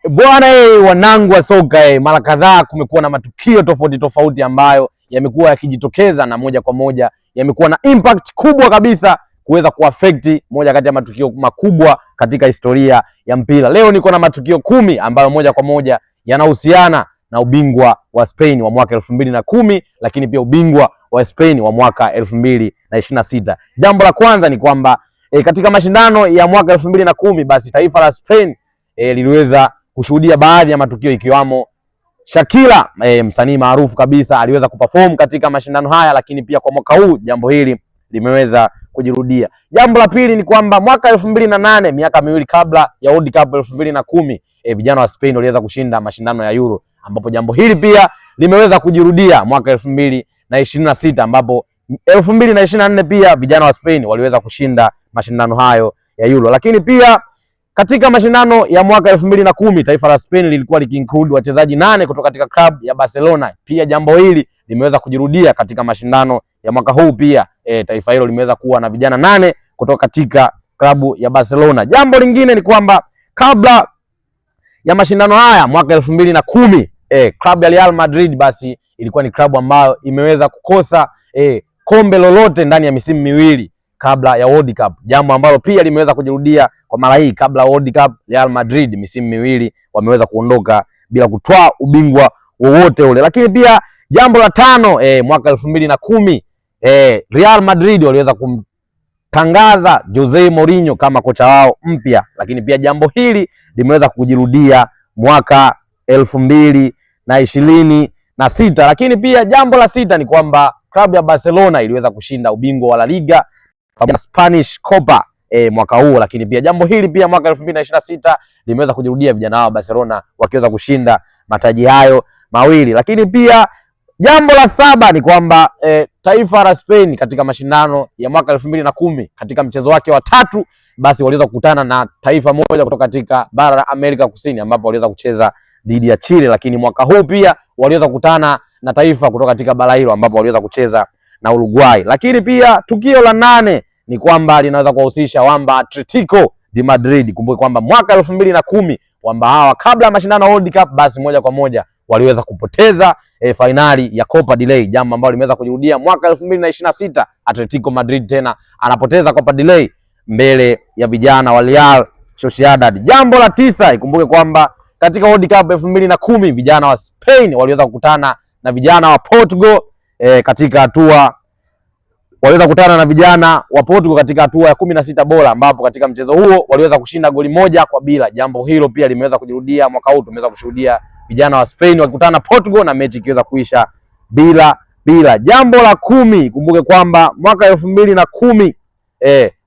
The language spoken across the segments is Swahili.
Bwana wanangu wa soka mara kadhaa kumekuwa na matukio tofauti tofauti ambayo yamekuwa yakijitokeza na moja kwa moja yamekuwa na impact kubwa kabisa kuweza kuaffect moja kati ya matukio makubwa katika historia ya mpira. Leo niko na matukio 10 ambayo moja kwa moja yanahusiana na ubingwa wa Spain wa mwaka 2010 lakini pia ubingwa wa Spain wa mwaka 2026. Jambo la kwanza ni kwamba katika mashindano ya mwaka 2010 basi taifa la Spain liliweza kushuhudia baadhi ya matukio ikiwamo Shakira, msanii maarufu kabisa, aliweza kuperform katika mashindano haya, lakini pia kwa mwaka huu jambo hili limeweza kujirudia. Jambo la pili ni kwamba mwaka 2008, miaka miwili kabla ya World Cup 2010, vijana wa Spain waliweza kushinda mashindano ya Euro, ambapo jambo hili pia limeweza kujirudia mwaka 2026, ambapo 2024 pia vijana wa Spain waliweza kushinda mashindano hayo ya Euro. Lakini pia katika mashindano ya mwaka 2010 taifa la Spain lilikuwa likiinclude wachezaji 8 kutoka katika club ya Barcelona. Pia jambo hili limeweza kujirudia katika mashindano ya mwaka huu pia. Taifa hilo limeweza kuwa na vijana 8 kutoka katika klabu ya Barcelona. Jambo lingine ni kwamba kabla ya mashindano haya mwaka 2010 klabu ya Real Madrid basi ilikuwa ni klabu ambayo imeweza kukosa kombe lolote ndani ya misimu miwili kabla ya World Cup, jambo ambalo pia limeweza kujirudia kwa mara hii. Kabla ya World Cup Real Madrid misimu miwili wameweza kuondoka bila kutwaa ubingwa wowote ule. Lakini pia jambo la tano, mwaka 2010 Real Madrid waliweza kumtangaza Jose Mourinho kama kocha wao mpya, lakini pia jambo hili limeweza kujirudia mwaka 2026. Lakini pia jambo la sita ni kwamba klabu ya Barcelona iliweza kushinda ubingwa wa La Liga na Spanish Copa mwaka huu. Lakini pia jambo hili pia mwaka 2026 limeweza kujirudia, vijana wa Barcelona wakiweza kushinda mataji hayo mawili. Lakini pia jambo la saba ni kwamba taifa la Spain katika mashindano ya mwaka 2010 katika mchezo wake wa tatu basi waliweza kukutana na taifa moja kutoka katika bara la Amerika Kusini, ambapo waliweza kucheza dhidi ya Chile. Lakini mwaka huu pia waliweza kukutana na taifa kutoka katika bara hilo, ambapo waliweza kucheza na Uruguay. Lakini pia tukio la 8 ni kwamba linaweza kuhusisha wamba Atletico de Madrid. Kumbuke kwamba mwaka 2010 wamba hawa kabla ya mashindano ya World Cup basi moja kwa moja waliweza kupoteza finali ya Copa del Rey, jambo ambalo limeweza kujirudia mwaka 2026. Atletico Madrid tena anapoteza Copa del Rey mbele ya vijana wa Real Sociedad. Jambo la 9, ikumbuke kwamba katika World Cup 2010 vijana wa Spain waliweza kukutana na vijana wa Portugal katika hatua waliweza kukutana na vijana wa Portugal katika hatua ya 16 bora, ambapo katika mchezo huo waliweza kushinda goli 1-0. Jambo hilo pia limeweza kujirudia mwaka huu. Tumeweza kushuhudia vijana wa Spain wakikutana na Portugal na mechi ikiweza kuisha bila. Jambo la 10, kumbuke kwamba mwaka 2010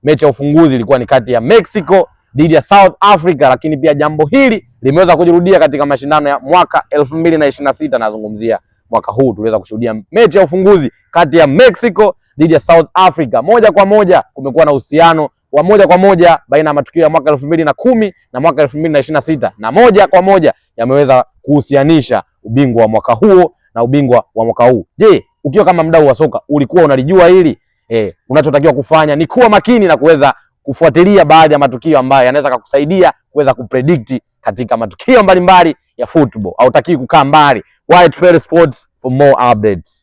mechi ya ufunguzi ilikuwa ni kati ya Mexico dhidi ya South Africa, lakini pia jambo hili limeweza kujirudia katika mashindano ya mwaka 2026. Nazungumzia mwaka huu tuliweza kushuhudia mechi ya ufunguzi kati ya Mexico dhidi ya South Africa. Moja kwa moja kumekuwa na uhusiano wa moja kwa moja baina ya matukio ya mwaka 2010 na mwaka 2026, na moja kwa moja yameweza kuhusianisha ubingwa wa mwaka huo na ubingwa wa mwaka huu. Je, ukiwa kama mdau wa soka ulikuwa unalijua hili? Unachotakiwa kufanya ni kuwa makini na kuweza kufuatilia baadhi ya matukio ambayo yanaweza kukusaidia kuweza kupredict katika matukio mbalimbali ya football. Hautaki kukaa mbali. White Ferry Sports for more updates.